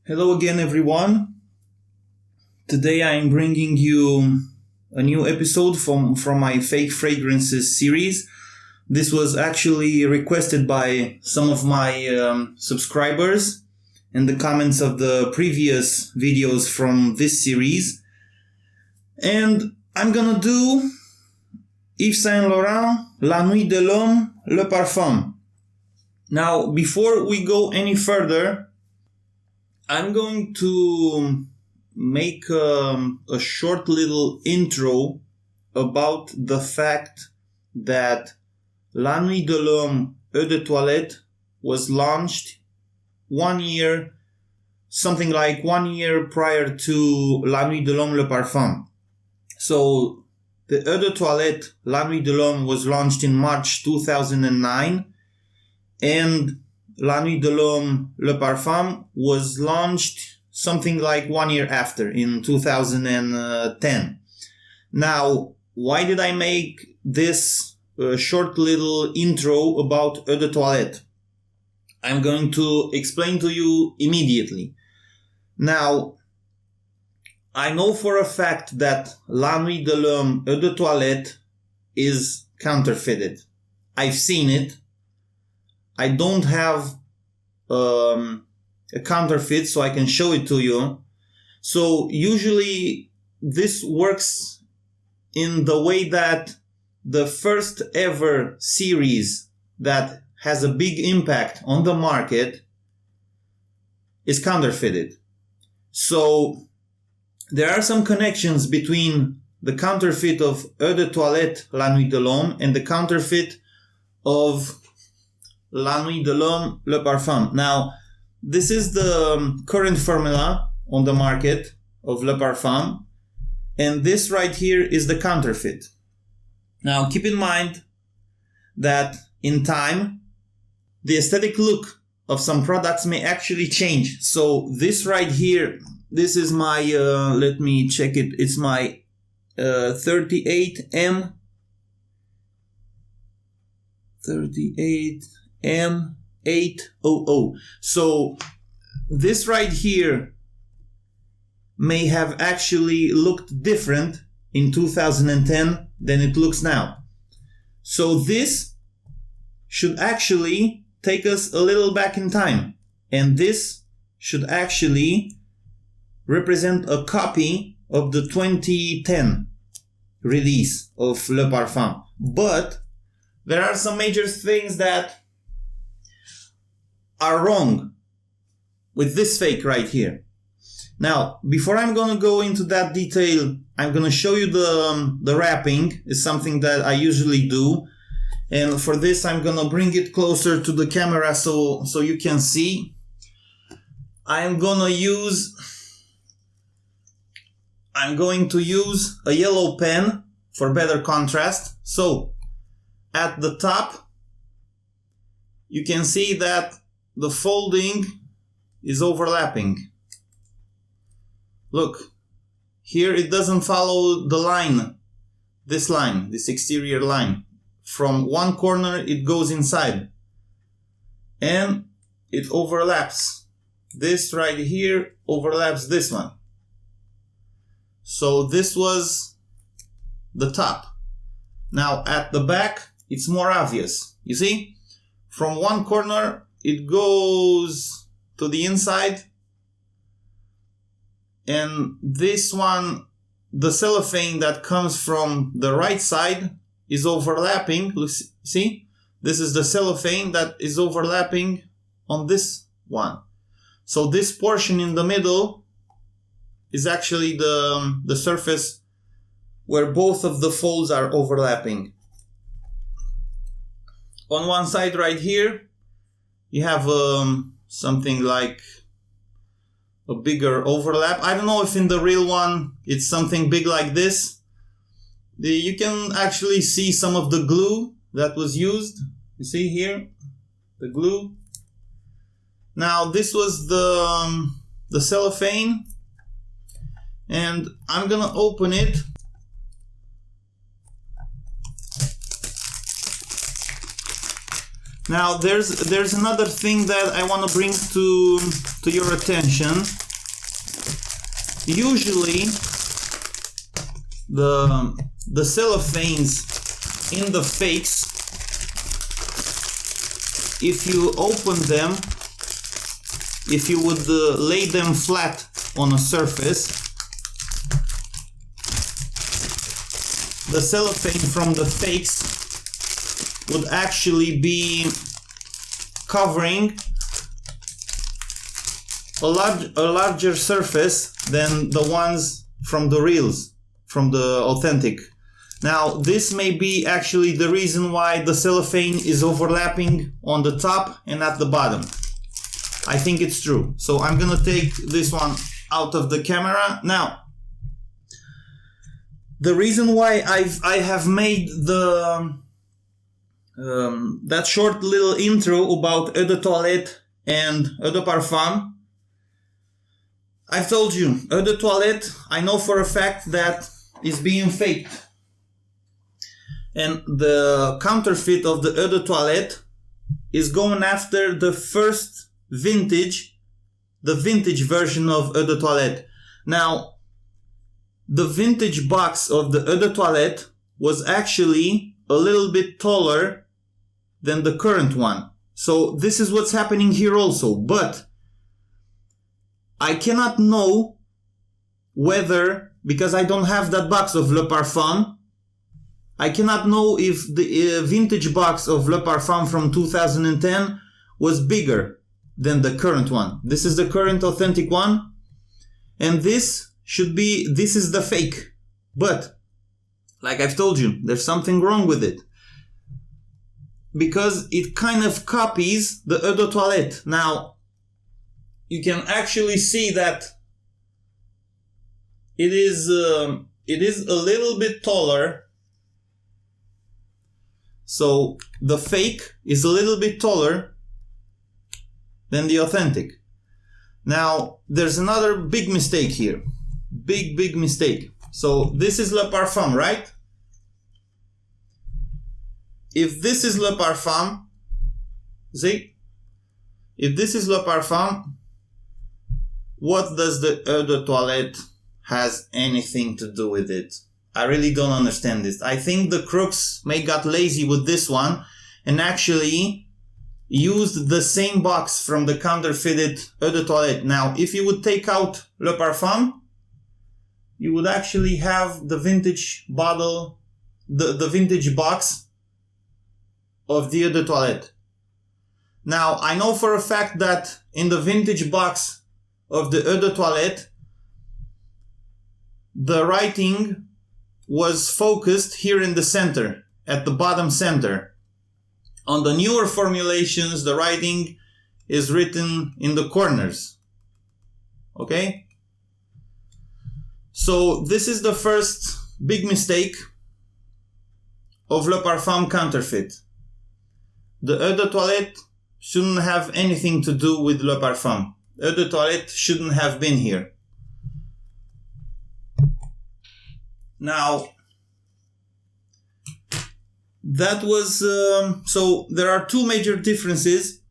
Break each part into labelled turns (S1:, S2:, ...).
S1: Hello again, everyone. Today I'm bringing you a new episode from my fake fragrances series. This was actually requested by some of my subscribers in the comments of the previous videos from this series. And I'm gonna do Yves Saint Laurent, La Nuit de l'Homme, Le Parfum. Now, before we go any further, I'm going to make a short little intro about the fact that La Nuit de l'Homme, Eau de Toilette was launched 1 year, something like 1 year prior to La Nuit de l'Homme, Le Parfum. So the Eau de Toilette, La Nuit de l'Homme was launched in March 2009, and La Nuit de l'Homme, Le Parfum was launched something like 1 year after, in 2010. Now, why did I make this short little intro about Eau de Toilette? I'm going to explain to you immediately. Now, I know for a fact that La Nuit de l'Homme, Eau de Toilette is counterfeited. I've seen it. I don't have a counterfeit, so I can show it to you. So usually this works in the way that the first ever series that has a big impact on the market is counterfeited. So there are some connections between the counterfeit of Eau de Toilette La Nuit de l'Homme and the counterfeit of La Nuit de l'Homme, Le Parfum. Now, this is the current formula on the market of Le Parfum, and this right here is the counterfeit. Now, keep in mind that in time, the aesthetic look of some products may actually change. So this right here, this is my, let me check it, it's my 38M. 38M800. So this right here may have actually looked different in 2010 than it looks now. So this should actually take us a little back in time, and this should actually represent a copy of the 2010 release of Le Parfum. But there are some major things that are wrong with this fake right here. Now, before I'm gonna go into that detail, I'm gonna show you the wrapping. It's something that I usually do. And for this, I'm gonna bring it closer to the camera so you can see. I'm going to use a yellow pen for better contrast. So, at the top, you can see that the folding is overlapping. Look, here it doesn't follow the line, this exterior line. From one corner it goes inside, and it overlaps. This right here overlaps this one. So this was the top. Now at the back, it's more obvious. You see? From one corner, it goes to the inside. And this one, the cellophane that comes from the right side is overlapping. Look, see? This is the cellophane that is overlapping on this one. So this portion in the middle is actually the surface where both of the folds are overlapping. On one side right here, you have something like a bigger overlap. I don't know if in the real one it's something big like this. You can actually see some of the glue that was used. You see here, the glue. Now this was the cellophane, and I'm gonna open it. Now there's another thing that I want to bring to your attention. Usually the cellophanes in the fakes, if you open them, if you would lay them flat on a surface, the cellophane from the fakes would actually be covering a larger surface than the ones from the reels, from the authentic. Now, this may be actually the reason why the cellophane is overlapping on the top and at the bottom. I think it's true. So I'm gonna take this one out of the camera. Now, the reason why I have made the that short little intro about Eau de Toilette and Eau de Parfum, I've told you, Eau de Toilette, I know for a fact that is being faked. And the counterfeit of the Eau de Toilette is going after the first vintage, the vintage version of Eau de Toilette. Now, the vintage box of the Eau de Toilette was actually a little bit taller than the current one. So this is what's happening here also. But I cannot know whether, because I don't have that box of Le Parfum, I cannot know if the vintage box of Le Parfum from 2010 was bigger than the current one. This is the current authentic one, and this is the fake. But, like I've told you, there's something wrong with it, because it kind of copies the Eau de Toilette. Now, you can actually see that it is a little bit taller. So the fake is a little bit taller than the authentic. Now, there's another big mistake here. Big mistake. So this is Le Parfum, right? If this is Le Parfum, see? If this is Le Parfum, what does the Eau de Toilette has anything to do with it? I really don't understand this. I think the crooks may got lazy with this one and actually used the same box from the counterfeited Eau de Toilette. Now, if you would take out Le Parfum, you would actually have the vintage bottle, the vintage box of the Eau de Toilette. Now, I know for a fact that in the vintage box of the Eau de Toilette, the writing was focused here in the center, at the bottom center. On the newer formulations, the writing is written in the corners. Okay? So this is the first big mistake of Le Parfum counterfeit. The Eau de Toilette shouldn't have anything to do with Le Parfum. Eau de Toilette shouldn't have been here. Now, that was, so there are two major differences.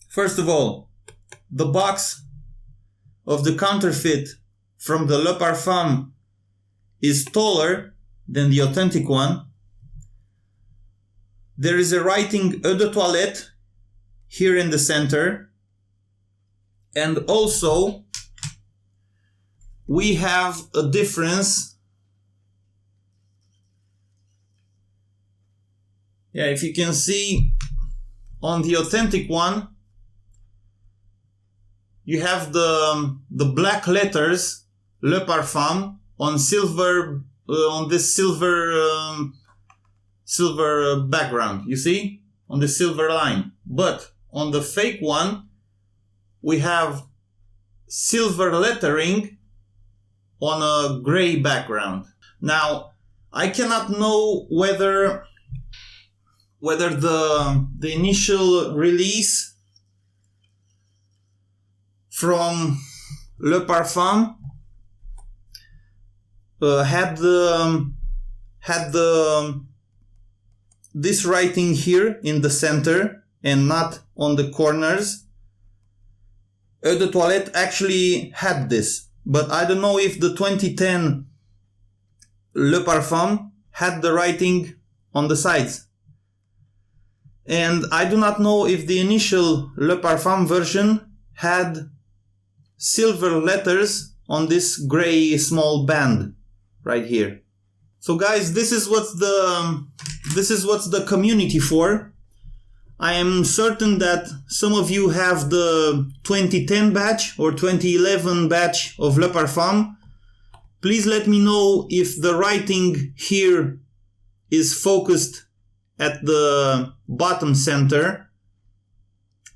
S1: First of all, the box of the counterfeit from the Le Parfum is taller than the authentic one. There is a writing Eau de Toilette here in the center. And also, we have a difference. Yeah, if you can see on the authentic one, you have the black letters Le Parfum on silver, on this silver background. You see, on the silver line. But on the fake one, we have silver lettering on a gray background. Now, I cannot know whether the initial release from Le Parfum had this writing here in the center, and not on the corners. Eau de Toilette actually had this, but I don't know if the 2010 Le Parfum had the writing on the sides. And I do not know if the initial Le Parfum version had silver letters on this gray small band right here. So guys, this is what's the community for. I am certain that some of you have the 2010 batch or 2011 batch of Le Parfum. Please let me know if the writing here is focused at the bottom center.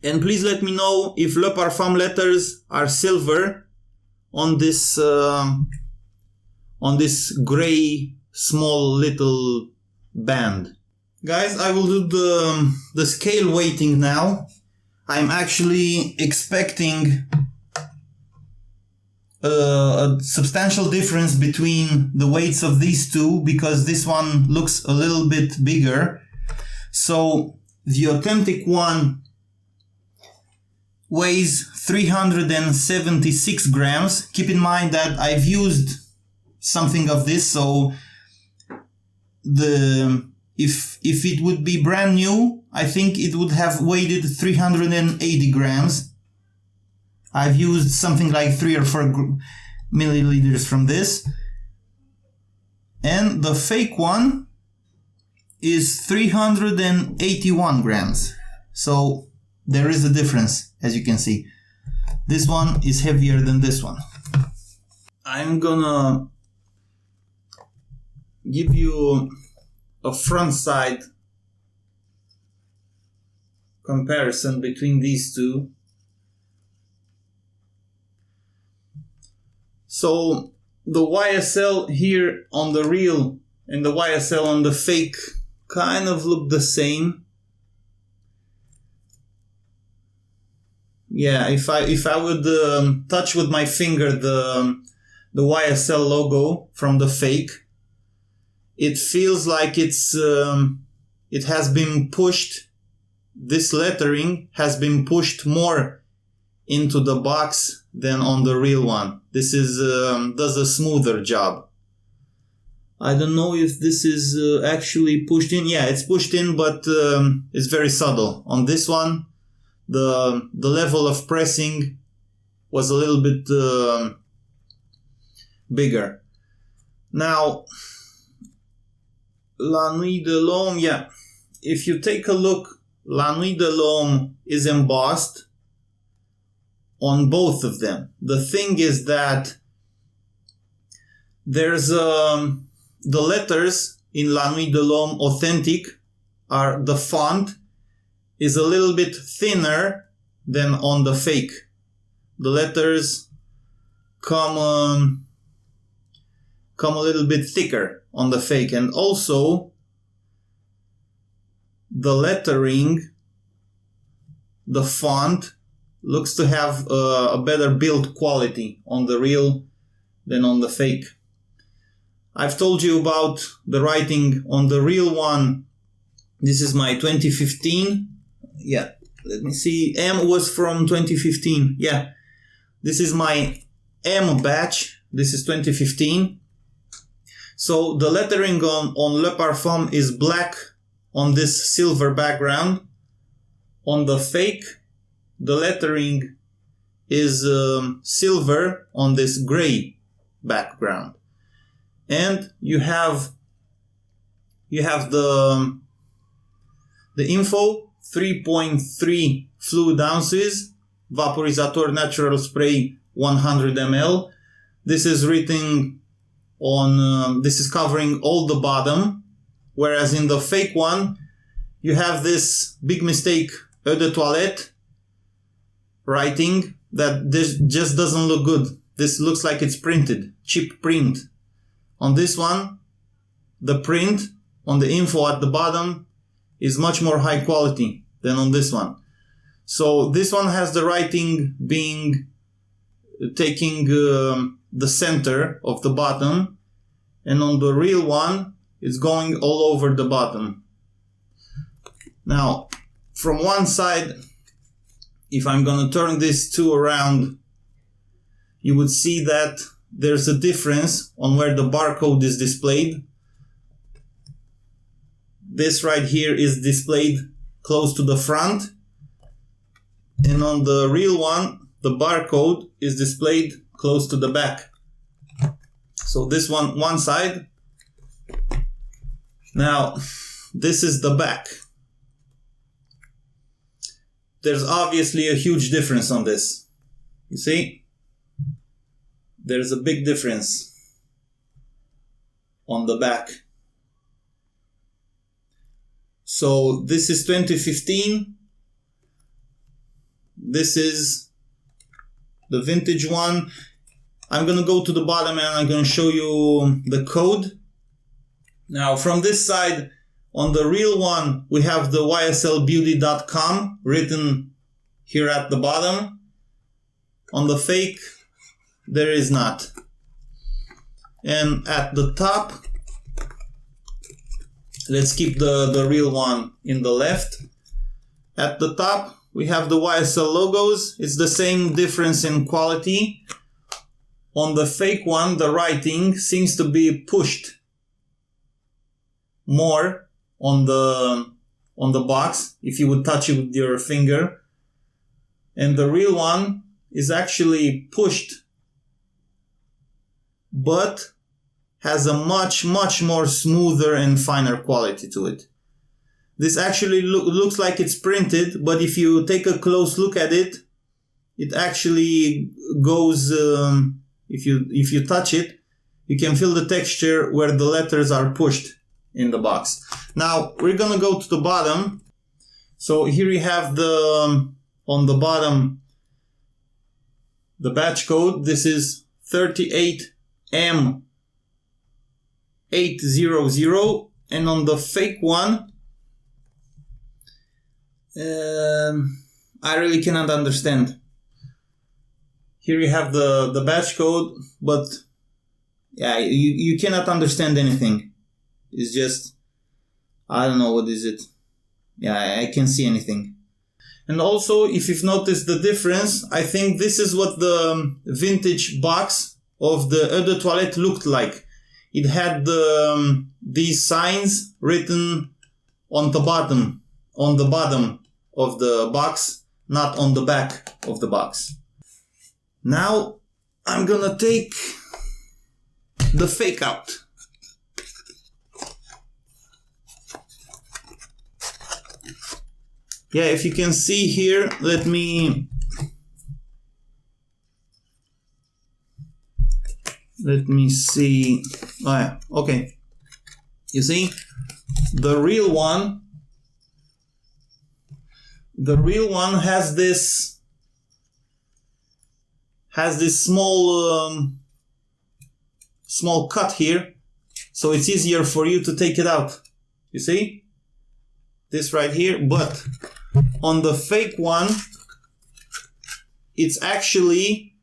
S1: And please let me know if Le Parfum letters are silver on this gray small little band. Guys, I will do the scale weighting now. I'm actually expecting a substantial difference between the weights of these two, because this one looks a little bit bigger. So the authentic one weighs 376 grams. Keep in mind that I've used something of this, so if it would be brand new, I think it would have weighed 380 grams. I've used something like 3 or 4 milliliters from this. And the fake one is 381 grams. So there is a difference, as you can see. This one is heavier than this one. I'm gonna give you a front side comparison between these two. So the YSL here on the real and the YSL on the fake kind of look the same. Yeah, if I would touch with my finger the YSL logo from the fake, it feels like it has been pushed. This lettering has been pushed more into the box than on the real one. This does a smoother job. I don't know if this is actually pushed in. Yeah, it's pushed in, but it's very subtle. On this one, the level of pressing was a little bit bigger. Now, La Nuit de l'Homme, yeah. If you take a look, La Nuit de l'Homme is embossed on both of them. The thing is that there's the letters in La Nuit de l'Homme Authentic are, the font is a little bit thinner than on the fake. The letters come a little bit thicker on the fake, and also the lettering, the font looks to have a better build quality on the real than on the fake. I've told you about the writing on the real one. This is my 2015. Yeah, let me see. M was from 2015. Yeah, this is my M batch. This is 2015. So the lettering on Le Parfum is black on this silver background. On the fake, the lettering is silver on this gray background. And you have the info, 3.3 fluid ounces, vaporizator natural spray 100 ml. This is written on, this is covering all the bottom, whereas in the fake one, you have this big mistake, Eau de Toilette writing, that this just doesn't look good. This looks like it's printed, cheap print. On this one, the print on the info at the bottom is much more high quality than on this one. So this one has the writing being taking the center of the bottom, and on the real one, it's going all over the bottom. Now, from one side, if I'm gonna turn this two around, you would see that there's a difference on where the barcode is displayed. This right here is displayed close to the front, and on the real one, the barcode is displayed close to the back. So this one side. Now, this is the back. There's obviously a huge difference on this. You see? There's a big difference on the back. So this is 2015. This is the vintage one. I'm gonna go to the bottom and I'm gonna show you the code. Now from this side, on the real one, we have the yslbeauty.com written here at the bottom. On the fake, there is not. And at the top, let's keep the real one in the left. At the top, we have the YSL logos. It's the same difference in quality. On the fake one, the writing seems to be pushed more on the box if you would touch it with your finger. And the real one is actually pushed, but has a much more smoother and finer quality to it. This actually looks like it's printed, but if you take a close look at it, it actually goes, if you touch it, you can feel the texture where the letters are pushed in the box. Now we're gonna go to the bottom. So here you have on the bottom, the batch code. This is 38M800, and on the fake one, I really cannot understand. Here you have the batch code, but yeah, you cannot understand anything. It's just, I don't know, what is it? Yeah, I can't see anything. And also, if you've noticed the difference, I think this is what the vintage box of the Eau de Toilette looked like. It had these signs written on the bottom of the box, not on the back of the box. Now, I'm gonna take the fake out. Yeah, if you can see here, let me see. Oh yeah, okay. You see, the real one has this small cut here, so it's easier for you to take it out. You see? This right here, but on the fake one, it's actually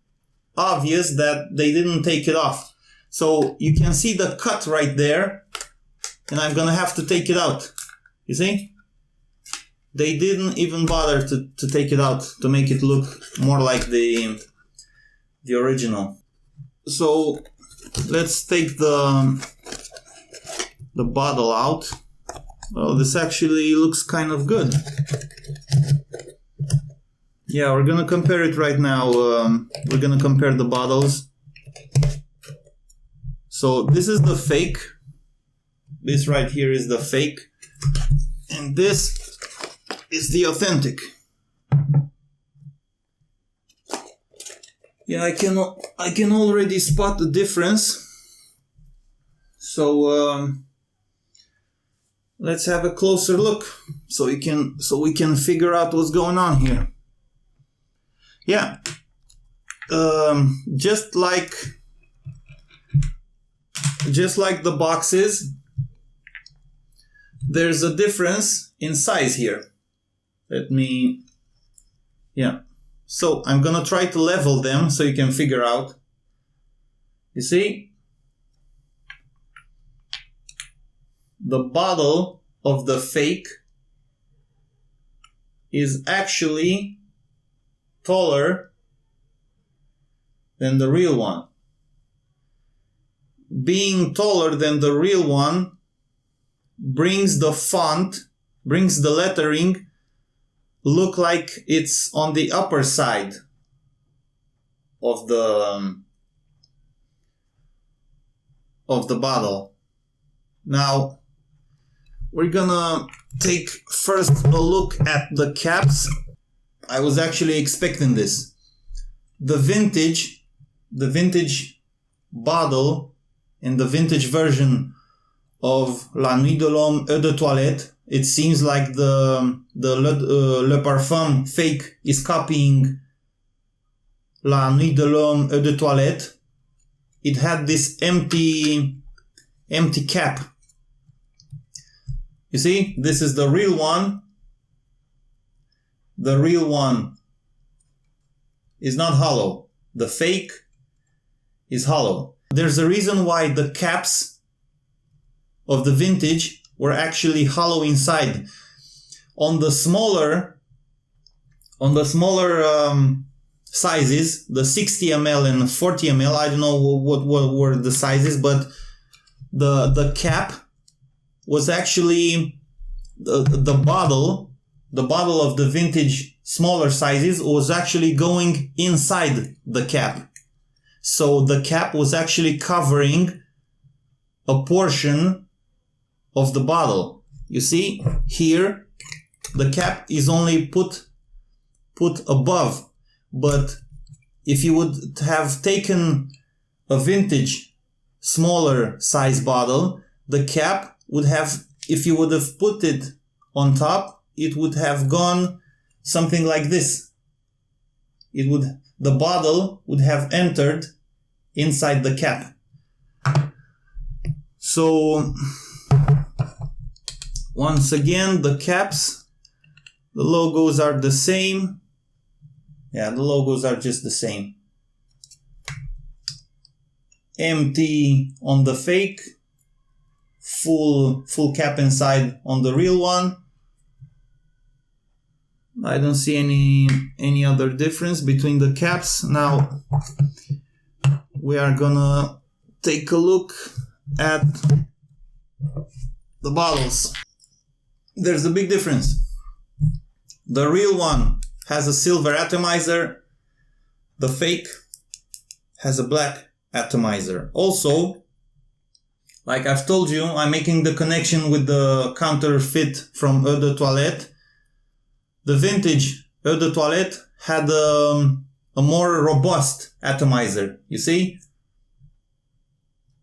S1: obvious that they didn't take it off. So you can see the cut right there, and I'm gonna have to take it out. You see? They didn't even bother to take it out to make it look more like the original. So let's take the bottle out. Well, this actually looks kind of good. Yeah, we're gonna compare it right now. We're gonna compare the bottles. So this is the fake. This right here is the fake. And this is the authentic. Yeah, I can already spot the difference. So let's have a closer look so we can figure out what's going on here. Yeah, just like the boxes, there's a difference in size here. So I'm gonna try to level them so you can figure out. You see? The bottle of the fake is actually taller than the real one. Being taller than the real one brings the font, brings the lettering look like it's on the upper side of the bottle. Now we're gonna take first a look at the caps. I was actually expecting this. The vintage bottle and the vintage version of La Nuit de l'Homme Eau de Toilette, it seems like the Le Parfum fake is copying La Nuit de l'Homme Eau de Toilette. It had this empty cap. You see, this is the real one. The real one is not hollow. The fake is hollow. There's a reason why the caps of the vintage were actually hollow inside. On the smaller sizes, the 60 ml and 40 ml, I don't know what were the sizes, but the cap was actually the bottle of the vintage smaller sizes was actually going inside the cap. So the cap was actually covering a portion of the bottle. You see, here the cap is only put above, but if you would have taken a vintage smaller size bottle, the cap would have, if you would have put it on top, it would have gone something like this. The bottle would have entered inside the cap. So once again, the caps, the logos are the same. Yeah, the logos are just the same. Empty on the fake, full cap inside on the real one. I don't see any other difference between the caps. Now we are gonna take a look at the bottles. There's a big difference. The real one has a silver atomizer. The fake has a black atomizer. Also, like I've told you, I'm making the connection with the counterfeit from Eau de Toilette. The vintage Eau de Toilette had a more robust atomizer. You see?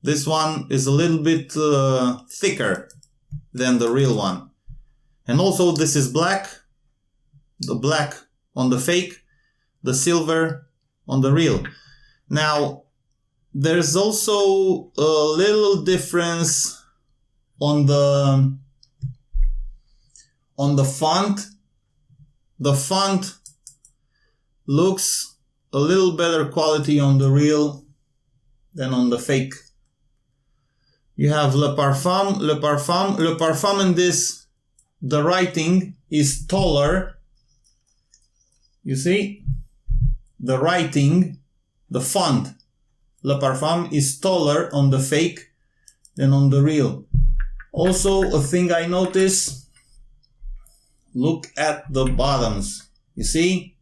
S1: This one is a little bit thicker than the real one. And also this is black. The black on the fake, the silver on the real. Now, there's also a little difference on the font. The font looks a little better quality on the real than on the fake. You have Le Parfum in this, the writing is taller. You see? The writing, the font, Le Parfum is taller on the fake than on the real. Also, a thing I notice, look at the bottoms. You see?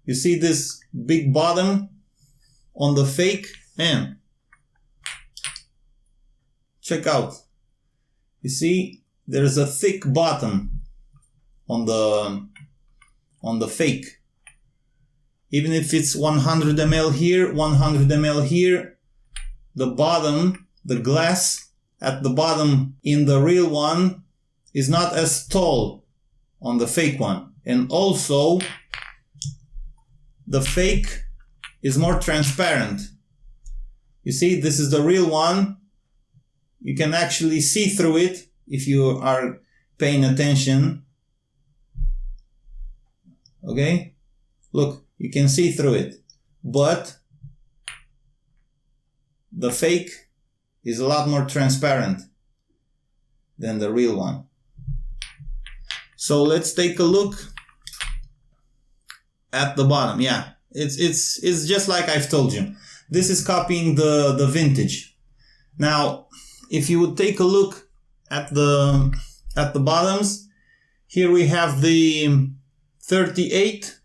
S1: You see this big bottom on the fake? Man, check out. You see? There's a thick bottom on the fake. Even if it's 100 ml here, 100 ml here, the bottom, the glass at the bottom in the real one is not as tall on the fake one. And also, the fake is more transparent. You see, this is the real one. You can actually see through it if you are paying attention. Okay? Look, you can see through it. But the fake is a lot more transparent than the real one. So let's take a look at the bottom. Yeah, it's just like I've told you. This is copying the vintage. Now, if you would take a look at the bottoms, here we have the 38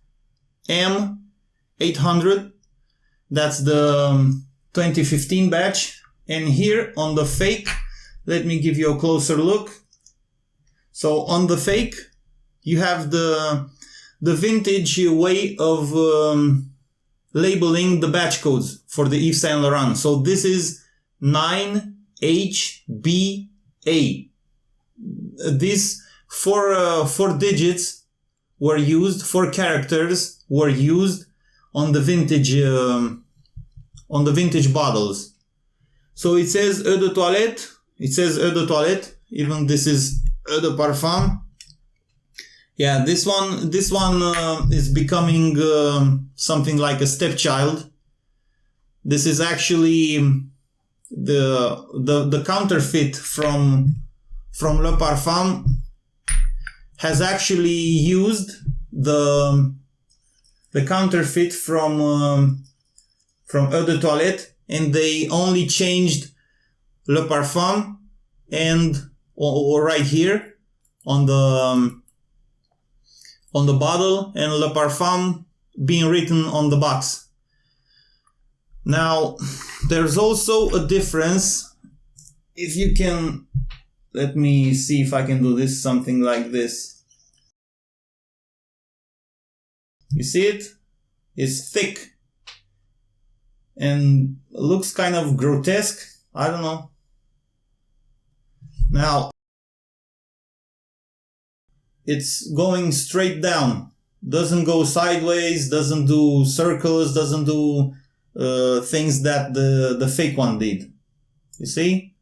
S1: M800. That's the 2015 batch. And here on the fake, let me give you a closer look. So on the fake, you have the vintage way of labeling the batch codes for the Yves Saint Laurent. So this is 9HBA. These four digits were used, 4 characters were used on the vintage bottles. So it says Eau de Toilette. It says Eau de Toilette. Even this is Eau de Parfum. Yeah, this one is becoming something like a stepchild. This is actually the counterfeit from Le Parfum has actually used the counterfeit from Eau de Toilette, and they only changed Le Parfum and or right here on the bottle, and Le Parfum being written on the box. Now, there's also a difference. If you can, let me see if I can do this, something like this. You see it? It's thick and looks kind of grotesque. I don't know. Now, it's going straight down. Doesn't go sideways, doesn't do circles, doesn't do things that the fake one did. You see?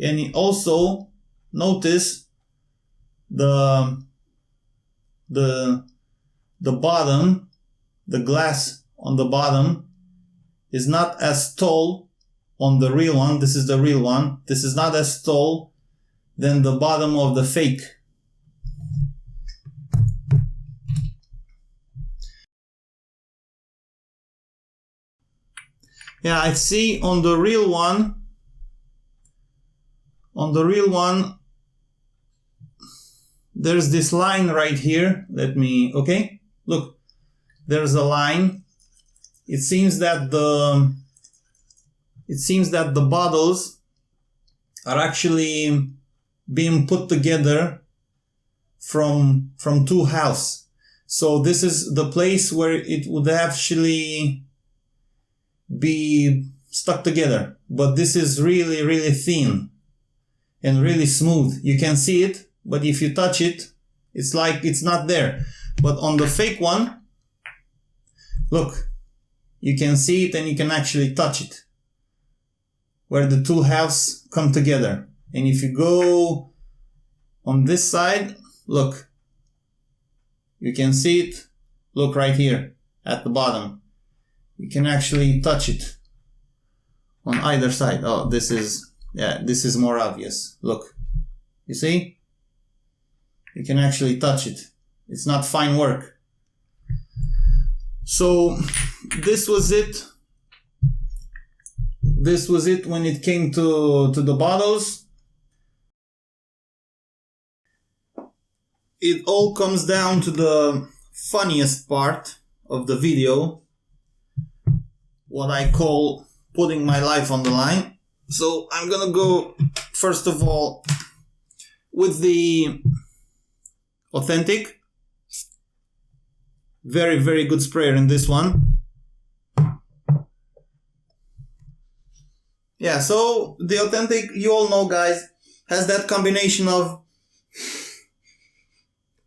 S1: And also notice the bottom, the glass on the bottom is not as tall on the real one. This is the real one. This is not as tall than the bottom of the fake. Yeah, I see on the real one, there's this line right here. Okay, look, there's a line. It seems that the bottles are actually being put together from two halves. So this is the place where it would actually be stuck together. But this is really, really thin and really smooth. You can see it, but if you touch it, it's like it's not there. But on the fake one, look, you can see it and you can actually touch it, where the two halves come together. And if you go on this side, look, you can see it. Look right here at the bottom. You can actually touch it on either side. Oh, this is more obvious. Look, you see? You can actually touch it. It's not fine work. So this was it. This was it when it came to the bottles. It all comes down to the funniest part of the video, what I call putting my life on the line. So I'm gonna go first of all with the authentic. Very, very good sprayer in this one. Yeah, so the authentic, you all know, guys, has that combination of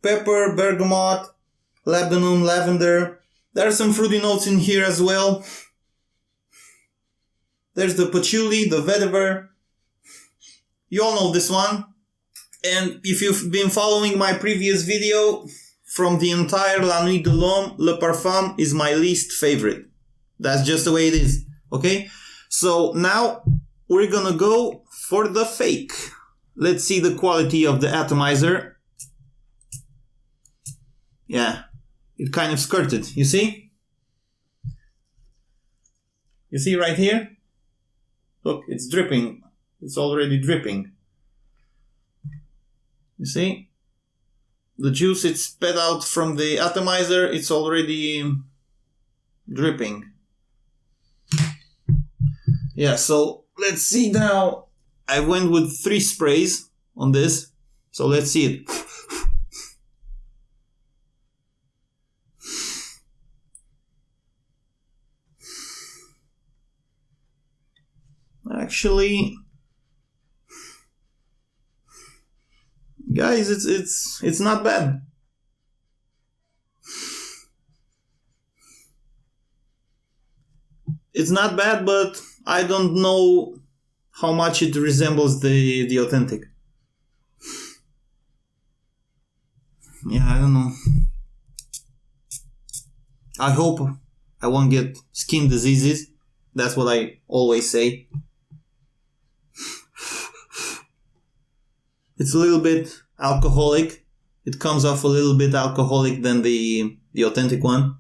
S1: pepper, bergamot, labdanum, lavender. There are some fruity notes in here as well. There's the patchouli, the vetiver. You all know this one. And if you've been following my previous video, from the entire La Nuit de l'Homme, Le Parfum is my least favorite. That's just the way it is. Okay? So now we're gonna go for the fake. let's see the quality of the atomizer. Yeah, it kind of skirted, you see? You see right here? Look, it's dripping. It's already dripping. You see? The juice it's spat out from the atomizer, it's already dripping. Yeah, so let's see now. I went with 3 sprays on this, so let's see it. Actually, guys, it's not bad. It's not bad, but I don't know how much it resembles the authentic. Yeah, I don't know. I hope I won't get skin diseases. That's what I always say. It's a little bit alcoholic. It comes off a little bit alcoholic than the authentic one.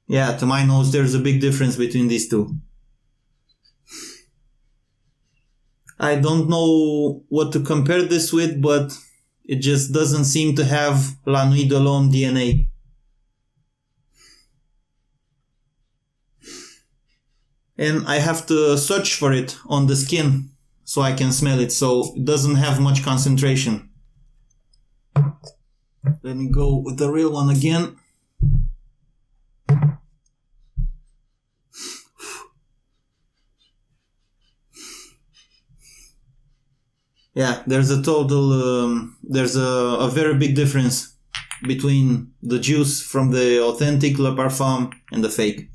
S1: Yeah, to my nose, there's a big difference between these two. I don't know what to compare this with, but it just doesn't seem to have La Nuit de L'Homme DNA. And I have to search for it on the skin so I can smell it, so it doesn't have much concentration. Let me go with the real one again. Yeah, there's a total, there's a very big difference between the juice from the authentic Le Parfum and the fake.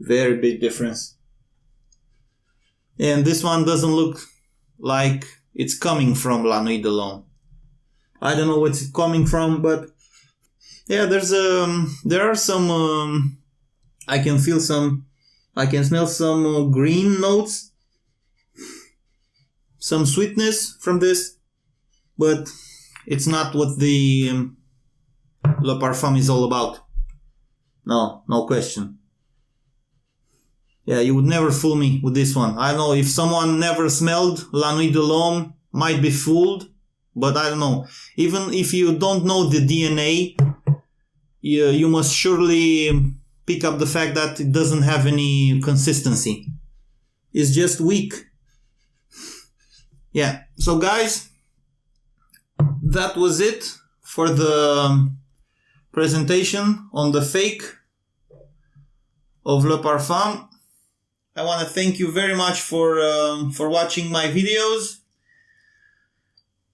S1: Very big difference. And this one doesn't look like it's coming from La Nuit de L'Homme. I don't know where it's coming from, but yeah, there are some, I can smell some green notes. Some sweetness from this, but it's not what the Le Parfum is all about. No question. Yeah, you would never fool me with this one. I don't know, if someone never smelled La Nuit de L'Homme, might be fooled, but I don't know. Even if you don't know the DNA, you must surely pick up the fact that it doesn't have any consistency. It's just weak. Yeah, so guys, that was it for the presentation on the fake of Le Parfum. I want to thank you very much for watching my videos.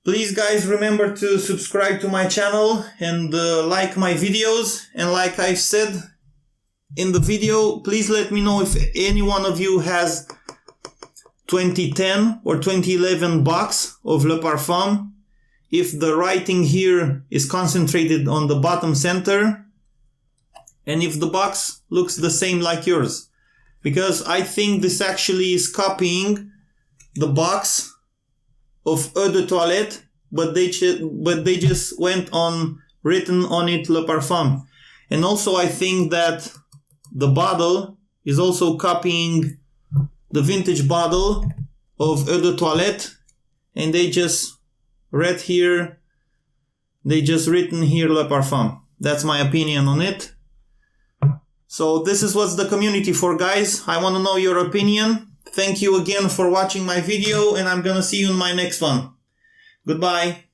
S1: Please guys, remember to subscribe to my channel and like my videos. And like I've said in the video, please let me know if any one of you has 2010 or 2011 box of Le Parfum, if the writing here is concentrated on the bottom center, and if the box looks the same like yours. Because I think this actually is copying the box of Eau de Toilette, but they just went on, written on it Le Parfum. And also I think that the bottle is also copying the vintage bottle of Eau de Toilette, and they just written here Le Parfum. That's my opinion on it. So this is what's the community for, guys. I want to know your opinion. Thank you again for watching my video, and I'm gonna see you in my next one. Goodbye.